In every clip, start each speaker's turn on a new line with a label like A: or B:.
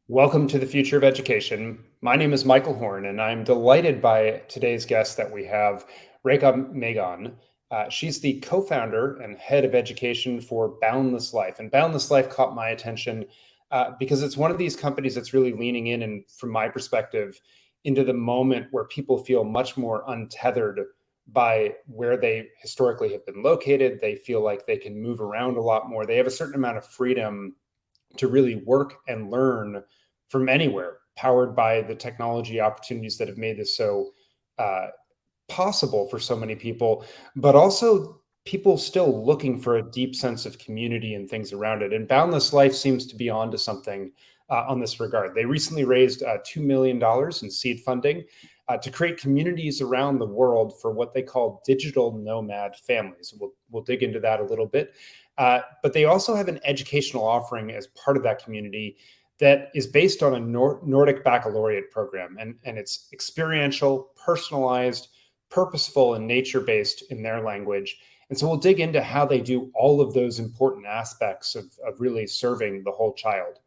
A: Welcome to the Future of Education. My name is Michael Horn, and I'm delighted by today's guest that we have, Rekha Magon. She's the co-founder and head of education for Boundless Life. And Boundless Life caught my attention because it's one of these companies that's really leaning in, and from my perspective, into the moment where people feel much more untethered by where they historically have been located. They feel like they can move around a lot more. They have a certain amount of freedom to really work and learn from anywhere, powered by the technology opportunities that have made this so uh, possible for so many people, but also people still looking for a deep sense of community and things around it. And Boundless Life seems to be onto something on this regard. They recently raised $2 million in seed funding to create communities around the world for what they call digital nomad families. We'll dig into that a little bit. But they also have an educational offering as part of that community that is based on a Nordic Baccalaureate program. And it's experiential, personalized, purposeful, and nature-based in their language. And so we'll dig into how they do all of those important aspects of really serving the whole child.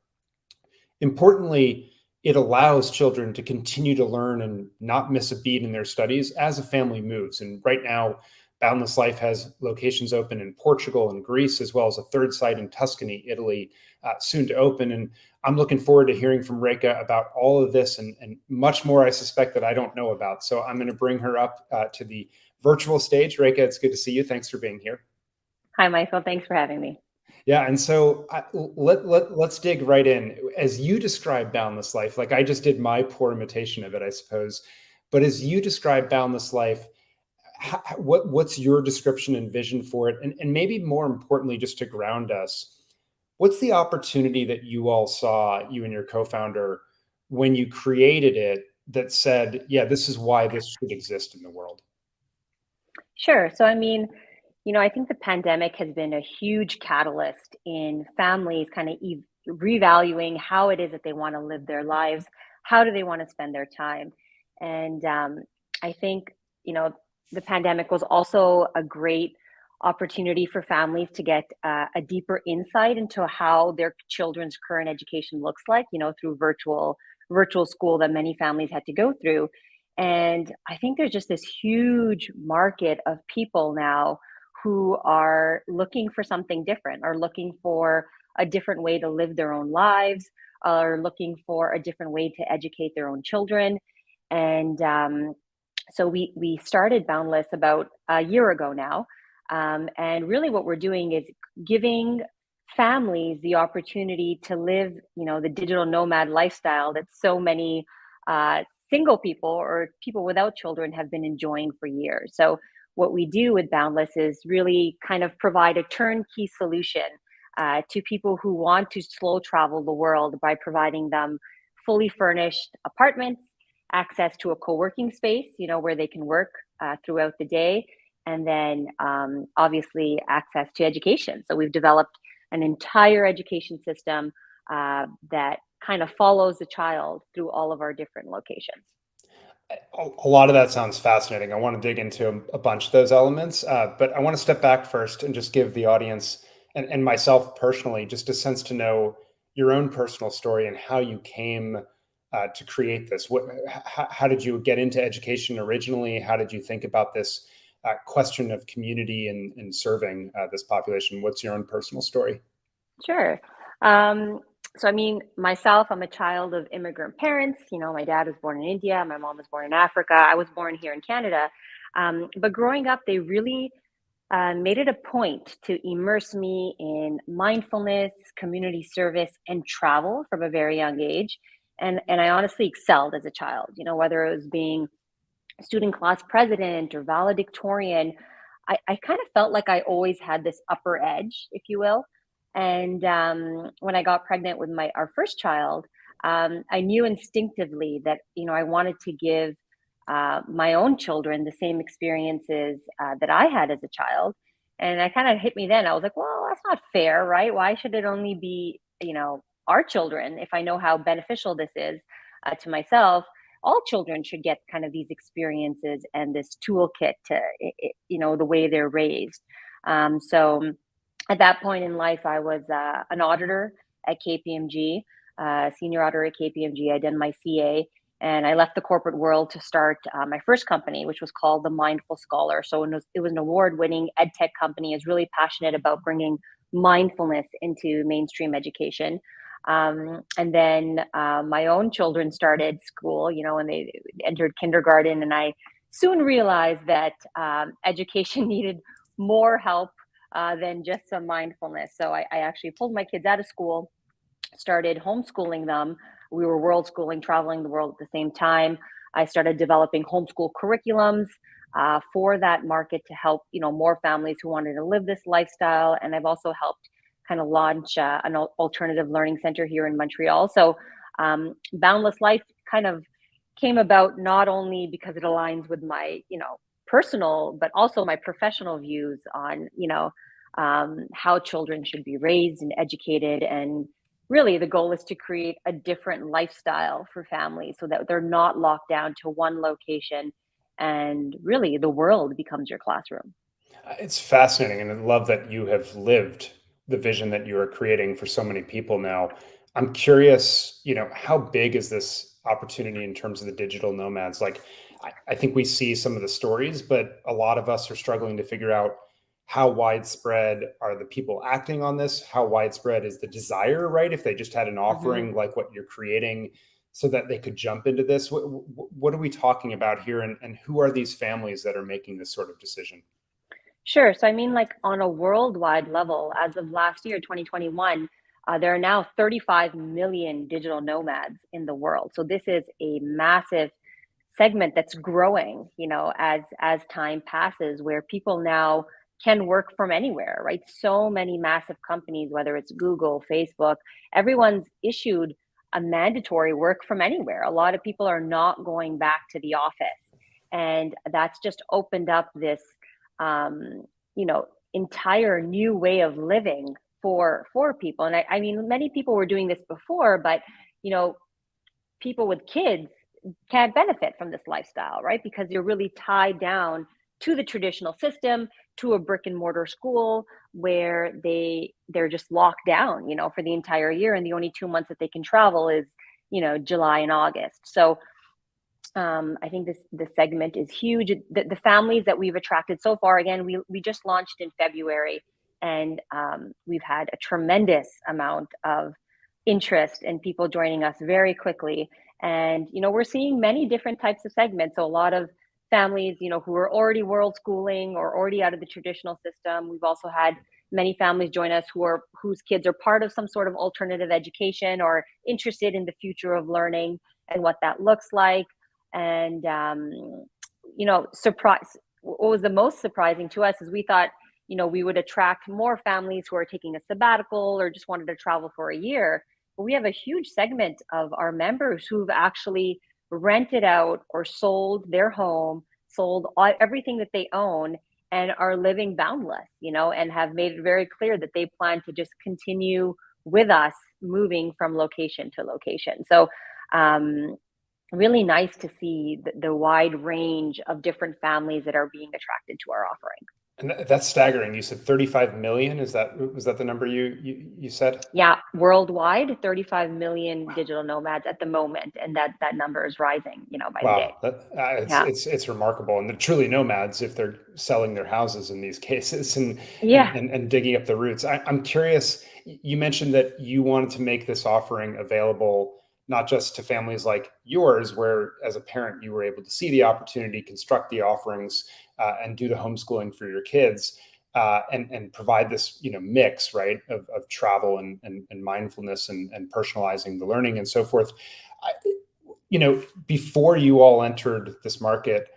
A: Importantly, it allows children to continue to learn and not miss a beat in their studies as a family moves. And right now, Boundless Life has locations open in Portugal and Greece, as well as a third site in Tuscany, Italy, soon to open. And I'm looking forward to hearing from Rekha about all of this and much more, I suspect, that I don't know about. So I'm going to bring her up to the virtual stage. Rekha, it's good to see you. Thanks for being here.
B: Hi, Michael. Thanks for having me.
A: Yeah, and so let's dig right in. As you describe Boundless Life, like I just did my poor imitation of it, I suppose, but as you describe Boundless Life, what's your description and vision for it? And maybe more importantly, just to ground us, what's the opportunity that you all saw, you and your co-founder, when you created it that said, yeah, this is why this should exist in the world?
B: Sure. I think the pandemic has been a huge catalyst in families kind of revaluing how it is that they want to live their lives. How do they want to spend their time? And I think, you know, the pandemic was also a great opportunity for families to get a deeper insight into how their children's current education looks like, through virtual school that many families had to go through. And I think there's just this huge market of people now who are looking for something different, are looking for a different way to live their own lives, are looking for a different way to educate their own children. And so we started Boundless about a year ago now. And really what we're doing is giving families the opportunity to live, the digital nomad lifestyle that so many single people or people without children have been enjoying for years. So what we do with Boundless is really kind of provide a turnkey solution to people who want to slow travel the world by providing them fully furnished apartments, access to a co-working space, where they can work throughout the day, and then obviously access to education. So we've developed an entire education system that kind of follows the child through all of our different locations.
A: A lot of that sounds fascinating. I want to dig into a bunch of those elements, but I want to step back first and just give the audience and myself personally just a sense to know your own personal story and how you came to create this. How did you get into education originally? How did you think about this question of community and serving this population? What's your own personal story?
B: Sure. Myself, I'm a child of immigrant parents. My dad was born in India, my mom was born in Africa. I was born here in Canada. But growing up, they really made it a point to immerse me in mindfulness, community service, and travel from a very young age. And I honestly excelled as a child, whether it was being student class president or valedictorian. I kind of felt like I always had this upper edge, if you will. And when I got pregnant with our first child, I knew instinctively that I wanted to give my own children the same experiences that I had as a child. And I kind of hit me then. I was like, well, that's not fair, right? Why should it only be our children if I know how beneficial this is to myself? All children should get kind of these experiences and this toolkit to the way they're raised. So at that point in life, I was an auditor at KPMG. senior auditor at KPMG. I did my CA, and I left the corporate world to start my first company, which was called The Mindful Scholar. So it was an award-winning ed tech company. Is really passionate about bringing mindfulness into mainstream education. And then my own children started school, and they entered kindergarten, and I soon realized that education needed more help than just some mindfulness. So I actually pulled my kids out of school, started homeschooling them. We were world schooling, traveling the world at the same time. I started developing homeschool curriculums for that market to help, more families who wanted to live this lifestyle. And I've also helped kind of launch an alternative learning center here in Montreal. So Boundless Life kind of came about not only because it aligns with my, personal, but also my professional views on, how children should be raised and educated. And really the goal is to create a different lifestyle for families so that they're not locked down to one location, and really the world becomes your classroom.
A: It's fascinating, and I love that you have lived the vision that you are creating for so many people now. I'm curious, how big is this opportunity in terms of the digital nomads? Like, I think we see some of the stories, but a lot of us are struggling to figure out how widespread are the people acting on this? How widespread is the desire, right? If they just had an
B: Hmm.
A: offering like what you're creating so that they could jump into this, what are we talking about here? And who are these families that are making this sort of decision?
B: Sure. So, I mean, like on a worldwide level, as of last year, 2021, there are now 35 million digital nomads in the world. So, this is a massive segment that's growing, as time passes, where people now can work from anywhere, right? So many massive companies, whether it's Google, Facebook, everyone's issued a mandatory work from anywhere. A lot of people are not going back to the office. And that's just opened up this um, entire new way of living for people. And I mean, many people were doing this before, but you know, people with kids can't benefit from this lifestyle, right? Because you're really tied down to the traditional system, to a brick and mortar school where they're just locked down, for the entire year, and the only 2 months that they can travel is, July and August. So I think this segment is huge. The families that we've attracted so far, again, we just launched in February, and we've had a tremendous amount of interest and people joining us very quickly. And we're seeing many different types of segments. So a lot of families, who are already world schooling or already out of the traditional system. We've also had many families join us whose kids are part of some sort of alternative education or interested in the future of learning and what that looks like. And surprise, what was the most surprising to us is we thought, we would attract more families who are taking a sabbatical or just wanted to travel for a year. But we have a huge segment of our members who've actually rented out or sold their home, sold everything that they own, and are living boundless, and have made it very clear that they plan to just continue with us, moving from location to location. So um, really nice to see the wide range of different families that are being attracted to our offering.
A: And that's staggering. You said 35 million. Was that the number you said?
B: Yeah, worldwide, 35 million digital nomads at the moment, and that number is rising, by the day.
A: Wow, it's
B: Yeah,
A: it's remarkable, and they're truly nomads if they're selling their houses in these cases and and
B: yeah,
A: and, and digging up the roots. I'm curious. You mentioned that you wanted to make this offering available not just to families like yours, where as a parent you were able to see the opportunity, construct the offerings, and do the homeschooling for your kids, and provide this mix, right, of travel and mindfulness and personalizing the learning and so forth. I, Before you all entered this market,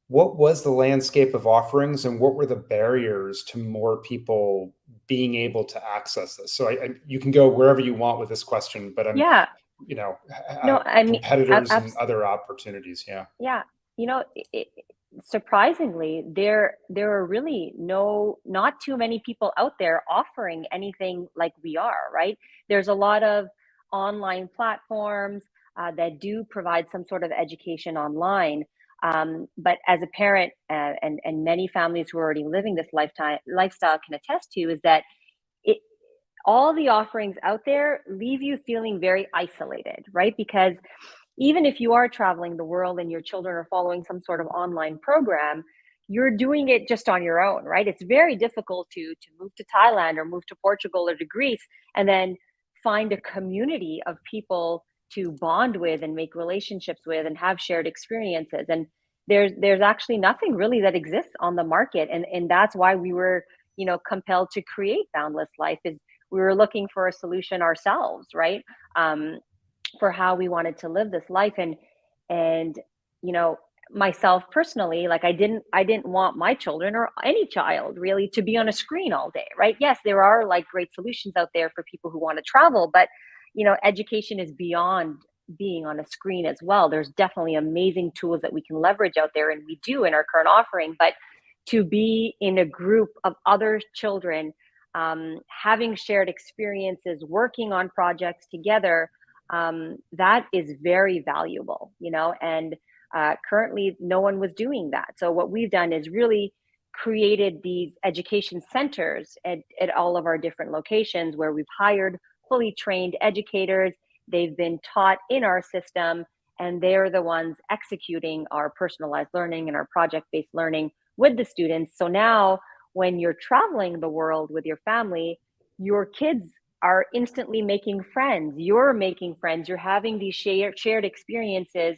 A: what was the landscape of offerings and what were the barriers to more people being able to access this? So you can go wherever you want with this question, but I'm,
B: yeah.
A: you know,
B: No, I mean,
A: competitors and other opportunities. Yeah.
B: yeah. Surprisingly, there are really not too many people out there offering anything like we are, right? There's a lot of online platforms that do provide some sort of education online. But as a parent, and many families who are already living this lifestyle can attest to, is that it all the offerings out there leave you feeling very isolated, right? Because even if you are traveling the world and your children are following some sort of online program, you're doing it just on your own, right? It's very difficult to move to Thailand or move to Portugal or to Greece and then find a community of people to bond with and make relationships with and have shared experiences. And there's actually nothing really that exists on the market. And that's why we were, compelled to create Boundless Life, is we were looking for a solution ourselves, right? For how we wanted to live this life. And myself personally, like I didn't want my children or any child really to be on a screen all day, right? Yes, there are like great solutions out there for people who want to travel, but education is beyond being on a screen as well. There's definitely amazing tools that we can leverage out there, and we do in our current offering. But to be in a group of other children, having shared experiences, working on projects together, that is very valuable, and currently no one was doing that. So what we've done is really created these education centers at all of our different locations, where we've hired fully trained educators. They've been taught in our system, and they're the ones executing our personalized learning and our project-based learning with the students. So now when you're traveling the world with your family, your kids are instantly making friends. You're making friends. You're having these shared experiences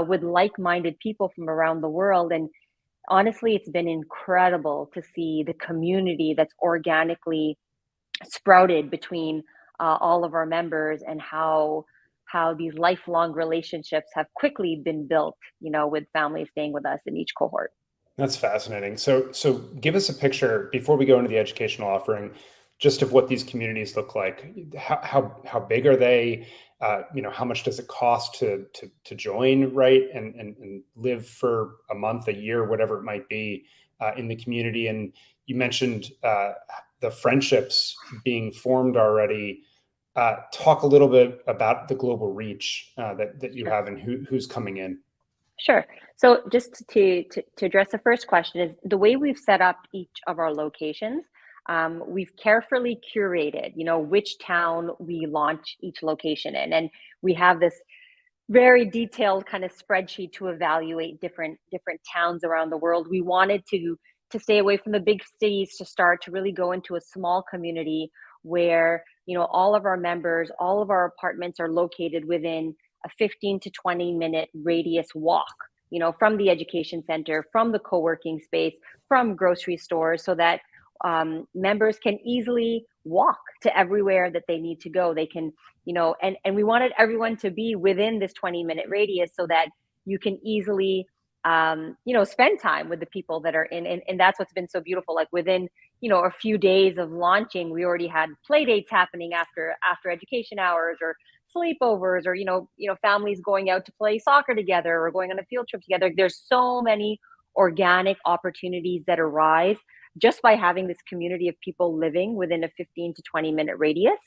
B: with like-minded people from around the world. And honestly, it's been incredible to see the community that's organically sprouted between all of our members, and how these lifelong relationships have quickly been built, with families staying with us in each cohort.
A: That's fascinating. So give us a picture before we go into the educational offering, just of what these communities look like. How big are they? How much does it cost to join, right? And live for a month, a year, whatever it might be, in the community. And you mentioned the friendships being formed already. Talk a little bit about the global reach that you
B: Sure.
A: have, and who's coming in.
B: Sure. So just to address the first question, is the way we've set up each of our locations. We've carefully curated, which town we launch each location in, and we have this very detailed kind of spreadsheet to evaluate different towns around the world. We wanted to stay away from the big cities, to start to really go into a small community where all of our members, all of our apartments are located within a 15 to 20-minute radius walk, from the education center, from the co-working space, from grocery stores, so that members can easily walk to everywhere that they need to go. They can, and we wanted everyone to be within this 20-minute radius, so that you can easily, spend time with the people that are in. And that's what's been so beautiful. Like within, a few days of launching, we already had play dates happening after education hours, or sleepovers, or families going out to play soccer together, or going on a field trip together. There's so many organic opportunities that arise just by having this community of people living within a 15 to 20-minute radius.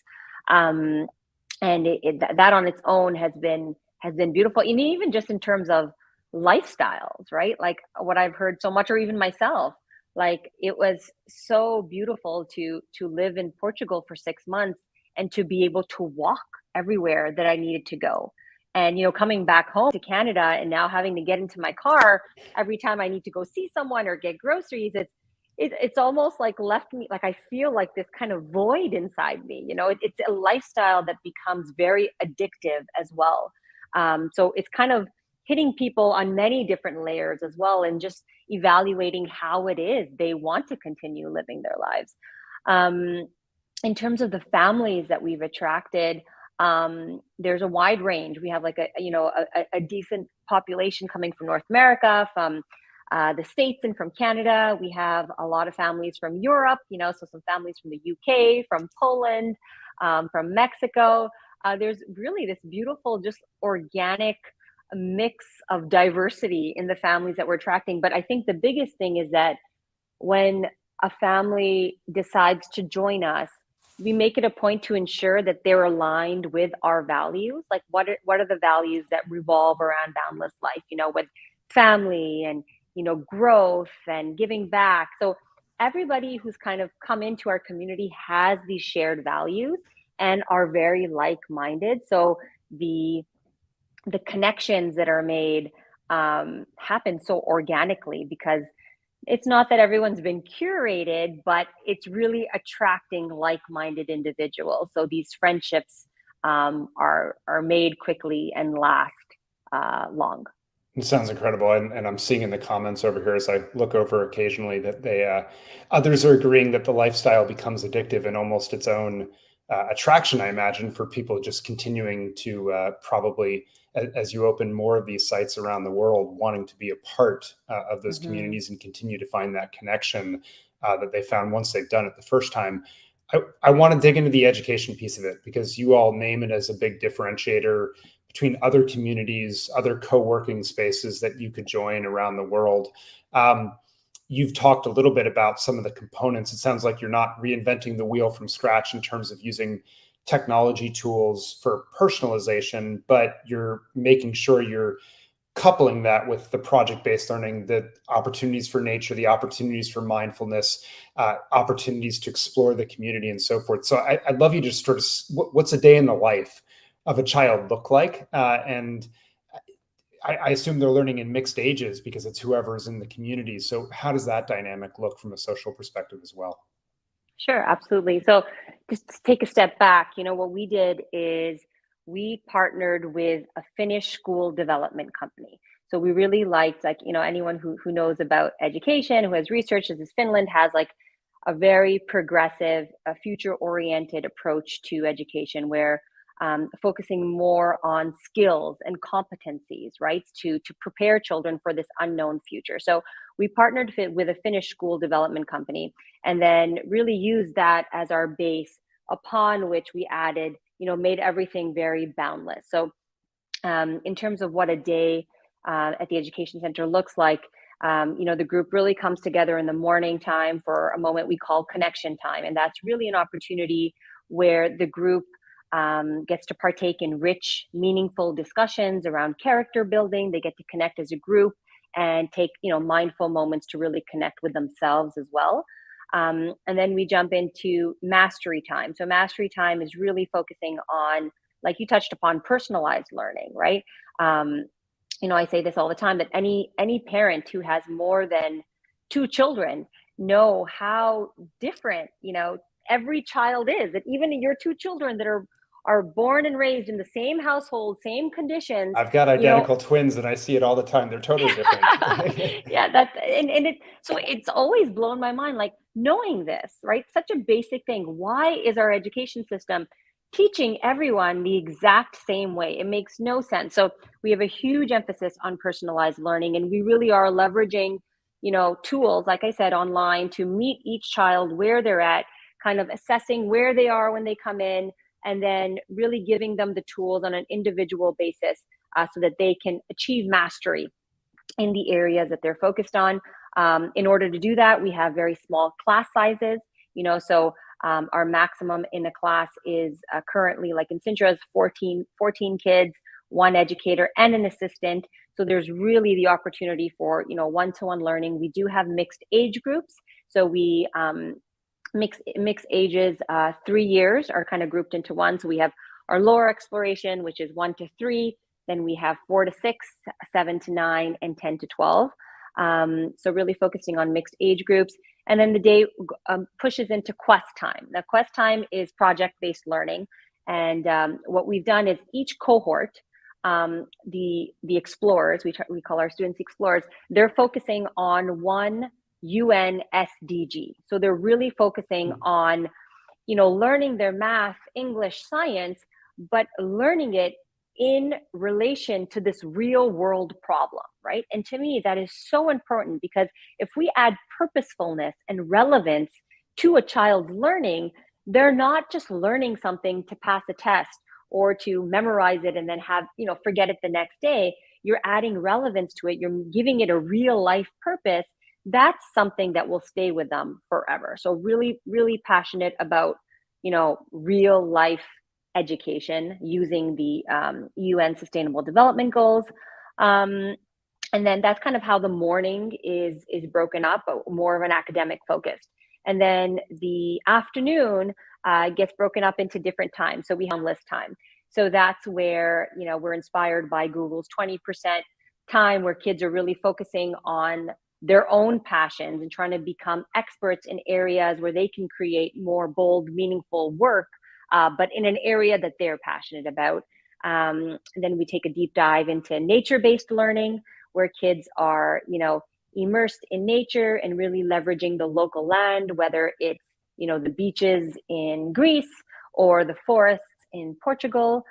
B: And that on its own has been beautiful. And even just in terms of lifestyles, right? Like what I've heard so much, or even myself, like it was so beautiful to live in Portugal for 6 months and to be able to walk everywhere that I needed to go. And coming back home to Canada and now having to get into my car every time I need to go see someone or get groceries, it's almost like left me, like I feel like this kind of void inside me. It's a lifestyle that becomes very addictive as well. So it's kind of hitting people on many different layers as well, and just evaluating how it is they want to continue living their lives. In terms of the families that we've attracted, there's a wide range. We have like a decent population coming from North America, from the States, and from Canada. We have a lot of families from Europe, so some families from the UK, from Poland, from Mexico. There's really this beautiful, just organic mix of diversity in the families that we're attracting. But I think the biggest thing is that when a family decides to join us, we make it a point to ensure that they're aligned with our values. Like what are the values that revolve around Boundless Life, with family and, growth and giving back. So everybody who's kind of come into our community has these shared values and are very like-minded. So the connections that are made happen so organically, because it's not that everyone's been curated, but it's really attracting like-minded individuals. So these friendships are made quickly and last long.
A: It sounds incredible, and I'm seeing in the comments over here as I look over occasionally that others are agreeing that the lifestyle becomes addictive and almost its own attraction. I imagine for people just continuing to probably, as you open more of these sites around the world, wanting to be a part of those
B: Mm-hmm.
A: communities and continue to find that connection that they found once they've done it the first time. I want to dig into the education piece of it because you all name it as a big differentiator between other communities, other co-working spaces that you could join around the world. You've talked a little bit about some of the components. It sounds like you're not reinventing the wheel from scratch in terms of using technology tools for personalization, but you're making sure you're coupling that with the project-based learning, the opportunities for nature, the opportunities for mindfulness, opportunities to explore the community and so forth. So I'd love you to just sort of, what's a day in the life of a child look like? And I assume they're learning in mixed ages because it's whoever is in the community. So how does that dynamic look from a social perspective as well?
B: Sure, absolutely. So just to take a step back, what we did is we partnered with a Finnish school development company. So we really liked, like, anyone who knows about education, who has researched this, Finland has like a very progressive, future-oriented approach to education where focusing more on skills and competencies, right, to prepare children for this unknown future. So we partnered with a Finnish school development company and then really used that as our base upon which we added, made everything very boundless. So in terms of what a day at the education center looks like, the group really comes together in the morning time for a moment we call connection time. And that's really an opportunity where the group gets to partake in rich, meaningful discussions around character building. They get to connect as a group and take, mindful moments to really connect with themselves as well. And then we jump into mastery time. So mastery time is really focusing on, like you touched upon, personalized learning, right? I say this all the time, that any parent who has more than two children know how different, every child is. That even your two children that are born and raised in the same household, same conditions,
A: I've got
B: you know,
A: identical twins and I see it all the time. They're totally different.
B: yeah, that and it so it's always blown my mind, like knowing this, right? Such a basic thing. Why is our education system teaching everyone the exact same way? It makes no sense. So we have a huge emphasis on personalized learning, and we really are leveraging, tools, like I said, online to meet each child where they're at, kind of assessing where they are when they come in, and then really giving them the tools on an individual basis so that they can achieve mastery in the areas that they're focused on. In order to do that, we have very small class sizes, so our maximum in a class is currently, like in Sintra's, 14 kids, one educator and an assistant. So there's really the opportunity for, one-to-one learning. We do have mixed age groups. So we mix ages, 3 years are kind of grouped into one. So we have our lower exploration, which is 1 to 3. Then we have 4 to 6, 7 to 9, and 10 to 12. So really focusing on mixed age groups. And then the day pushes into quest time. Now, quest time is project-based learning. And what we've done is each cohort, the explorers, we call our students explorers, they're focusing on one UN SDG. So they're really focusing on, learning their math, English, science, but learning it in relation to this real world problem, right? And to me, that is so important, because if we add purposefulness and relevance to a child's learning, they're not just learning something to pass a test or to memorize it and then forget it the next day. You're adding relevance to it. You're giving it a real life purpose. That's something that will stay with them forever. So really, really passionate about, real life education using the UN Sustainable Development Goals. And then that's kind of how the morning is broken up, but more of an academic focus. And then the afternoon gets broken up into different times. So we have boundless time. So that's where, we're inspired by Google's 20% time, where kids are really focusing on their own passions and trying to become experts in areas where they can create more bold, meaningful work, but in an area that they're passionate about. Then we take a deep dive into nature-based learning, where kids are, immersed in nature and really leveraging the local land, whether it's, the beaches in Greece or the forests in Portugal,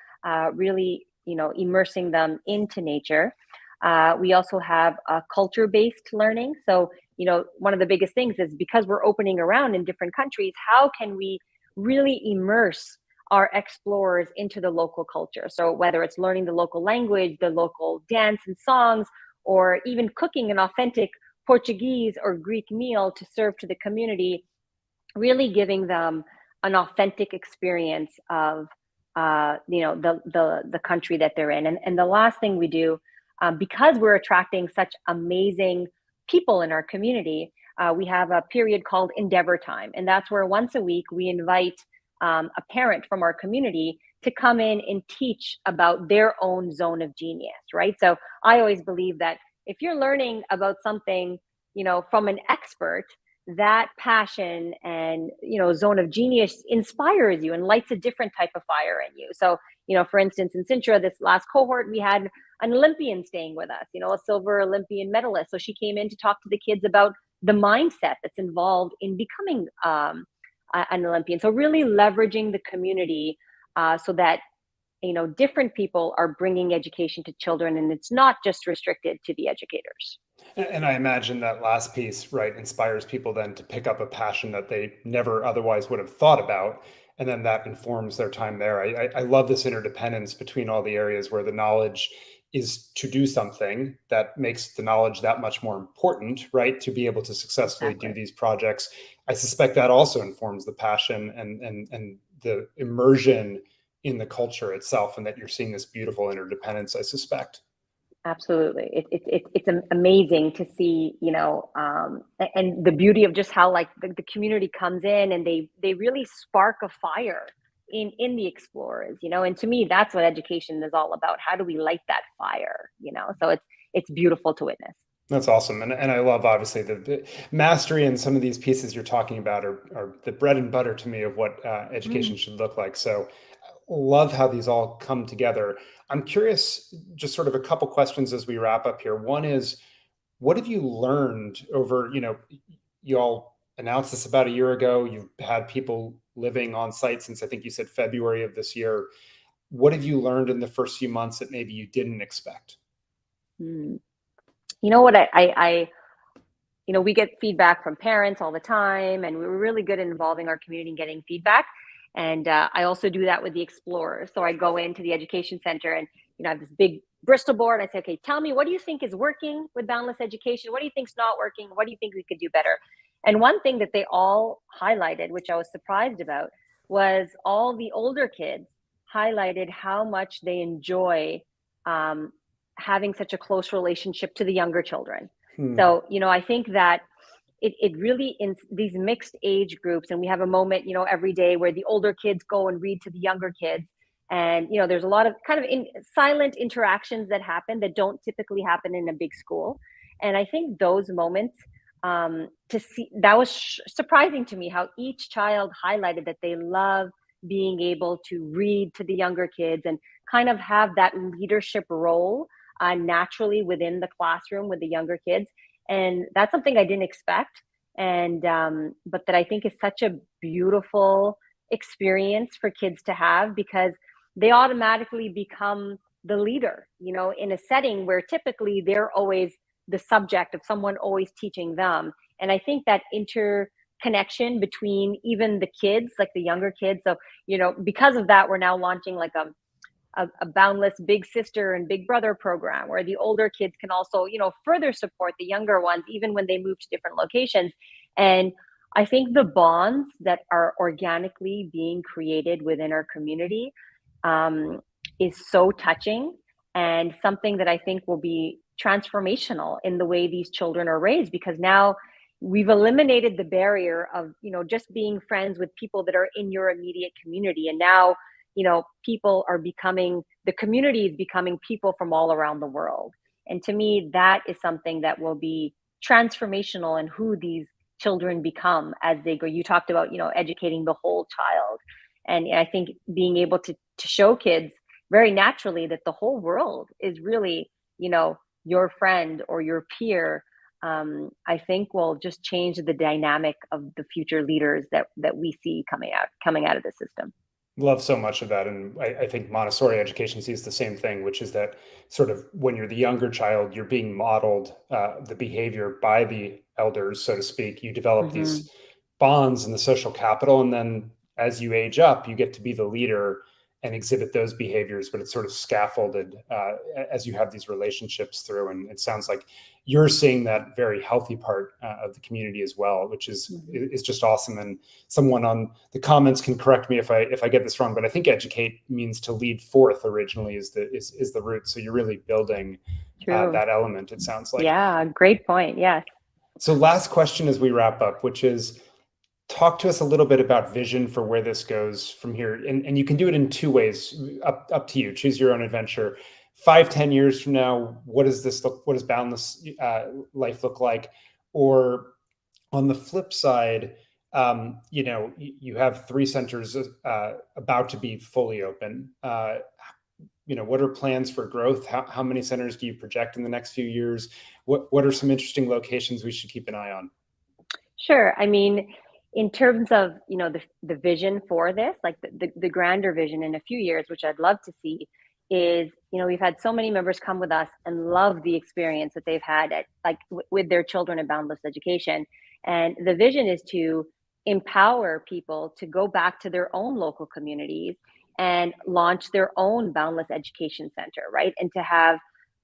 B: really, immersing them into nature. We also have culture-based learning. So, one of the biggest things is, because we're opening around in different countries, how can we really immerse our explorers into the local culture? So whether it's learning the local language, the local dance and songs, or even cooking an authentic Portuguese or Greek meal to serve to the community, really giving them an authentic experience of the country that they're in. And the last thing we do, because we're attracting such amazing people in our community, we have a period called Endeavor Time, and that's where once a week we invite a parent from our community to come in and teach about their own zone of genius, right? So I always believe that if you're learning about something, from an expert, that passion and, zone of genius inspires you and lights a different type of fire in you. So, for instance, in Sintra, this last cohort, we had an Olympian staying with us, a silver Olympian medalist. So she came in to talk to the kids about the mindset that's involved in becoming an Olympian. So really leveraging the community so that, different people are bringing education to children, and it's not just restricted to the educators.
A: And I imagine that last piece, right, inspires people then to pick up a passion that they never otherwise would have thought about. And then that informs their time there. I love this interdependence between all the areas where the knowledge is to do something that makes the knowledge that much more important, right, to be able to successfully do
B: Exactly.
A: these projects. I suspect that also informs the passion and the immersion in the culture itself, and that you're seeing this beautiful interdependence, I suspect.
B: Absolutely. It's amazing to see, and the beauty of just how, like, the community comes in and they really spark a fire in the explorers, and to me, that's what education is all about. How do we light that fire, So it's beautiful to witness.
A: That's awesome. And I love, obviously, the mastery, and some of these pieces you're talking about are the bread and butter to me of what education
B: Mm.
A: should look like. So love how these all come together. I'm curious, just sort of a couple questions as we wrap up here. One is, what have you learned over, you all announced this about a year ago. You've had people living on site since, I think you said, February of this year. What have you learned in the first few months that maybe you didn't expect?
B: Mm. You know what, we get feedback from parents all the time, and we're really good at involving our community and getting feedback. And I also do that with the explorers. So I go into the education center, and I have this big Bristol board. I say, okay, tell me, what do you think is working with Boundless Education? What do you think's not working? What do you think we could do better? And one thing that they all highlighted, which I was surprised about, was all the older kids highlighted how much they enjoy um, having such a close relationship to the younger children.
A: Hmm.
B: So, I think that it really, in these mixed age groups, and we have a moment, every day where the older kids go and read to the younger kids. And, there's a lot of kind of silent interactions that happen that don't typically happen in a big school. And I think those moments, to see, that was surprising to me, how each child highlighted that they love being able to read to the younger kids and kind of have that leadership role naturally within the classroom with the younger kids. And that's something I didn't expect. And but that I think is such a beautiful experience for kids to have, because they automatically become the leader, in a setting where typically they're always the subject of someone always teaching them. And I think that interconnection between even the kids, like the younger kids. So, because of that, we're now launching like a boundless big sister and big brother program, where the older kids can also, further support the younger ones, even when they move to different locations. And I think the bonds that are organically being created within our community is so touching, and something that I think will be transformational in the way these children are raised, because now we've eliminated the barrier of, just being friends with people that are in your immediate community. And now, people are becoming, the community is becoming people from all around the world. And to me, that is something that will be transformational in who these children become as they go. You talked about, educating the whole child. And I think being able to show kids very naturally that the whole world is really, your friend or your peer, I think will just change the dynamic of the future leaders that we see coming out of the system.
A: Love so much of that. And I think Montessori education sees the same thing, which is that sort of when you're the younger child, you're being modeled the behavior by the elders, so to speak. You develop
B: Hmm.
A: these bonds and the social capital. And then as you age up, you get to be the leader and exhibit those behaviors, but it's sort of scaffolded as you have these relationships through. And it sounds like you're seeing that very healthy part of the community as well, which is just awesome. And someone on the comments can correct me if I get this wrong, but I think educate means to lead forth originally is the root. So you're really building
B: True.
A: that element, it sounds like.
B: Yeah, great point. Yes.
A: So last question as we wrap up, which is, talk to us a little bit about vision for where this goes from here. And you can do it in two ways, up to you. Choose your own adventure. 5-10 years from now, what does this look? What does Boundless Life look like? Or on the flip side, you have 3 centers about to be fully open. What are plans for growth? How many centers do you project in the next few years? What are some interesting locations we should keep an eye on?
B: Sure. I mean, in terms of, the vision for this, like the grander vision in a few years, which I'd love to see, is, we've had so many members come with us and love the experience that they've had with their children at Boundless Education. And the vision is to empower people to go back to their own local communities and launch their own Boundless Education Center, right? And to have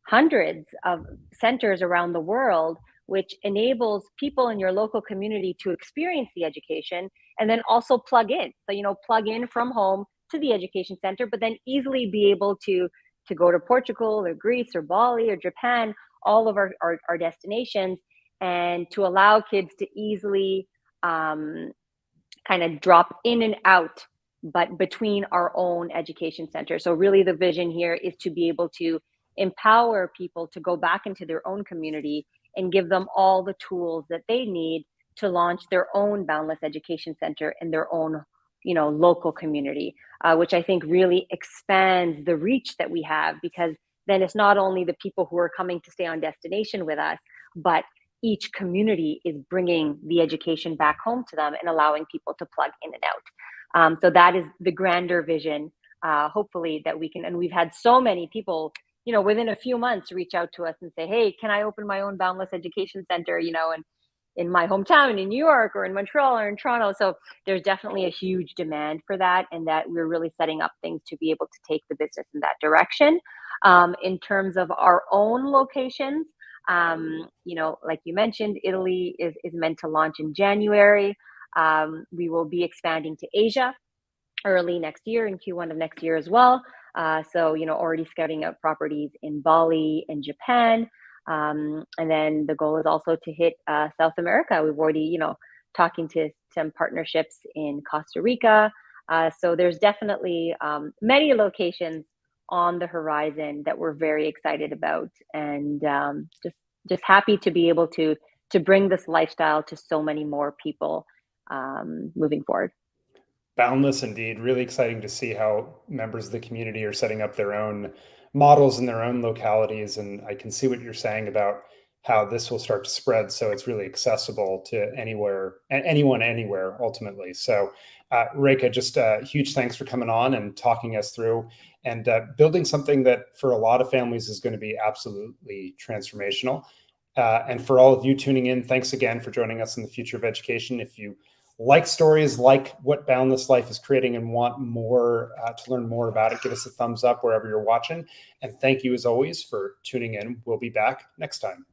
B: hundreds of centers around the world, which enables people in your local community to experience the education and then also plug in. So, plug in from home to the education center, but then easily be able to go to Portugal or Greece or Bali or Japan, all of our destinations, and to allow kids to easily kind of drop in and out, but between our own education center. So really the vision here is to be able to empower people to go back into their own community and give them all the tools that they need to launch their own Boundless Education Center in their own, local community, which I think really expands the reach that we have, because then it's not only the people who are coming to stay on destination with us, but each community is bringing the education back home to them and allowing people to plug in and out. So that is the grander vision, hopefully, that we can, and we've had so many people, within a few months reach out to us and say, hey, can I open my own Boundless Education Center, and in my hometown in New York or in Montreal or in Toronto. So there's definitely a huge demand for that, and that we're really setting up things to be able to take the business in that direction. In terms of our own locations, like you mentioned, Italy is meant to launch in January. We will be expanding to Asia early next year, in Q1 of next year as well. So, already scouting out properties in Bali and Japan. And then the goal is also to hit South America. We've already, talking to some partnerships in Costa Rica. So there's definitely many locations on the horizon that we're very excited about, and just happy to be able to bring this lifestyle to so many more people moving forward.
A: Boundless indeed. Really exciting to see how members of the community are setting up their own models in their own localities. And I can see what you're saying about how this will start to spread. So it's really accessible to anyone, anywhere, ultimately. So Rekha, just huge thanks for coming on and talking us through and building something that for a lot of families is going to be absolutely transformational. And for all of you tuning in, thanks again for joining us in the Future of Education. If you like stories like what Boundless Life is creating and want more to learn more about it, give us a thumbs up wherever you're watching. And thank you as always for tuning in. We'll be back next time.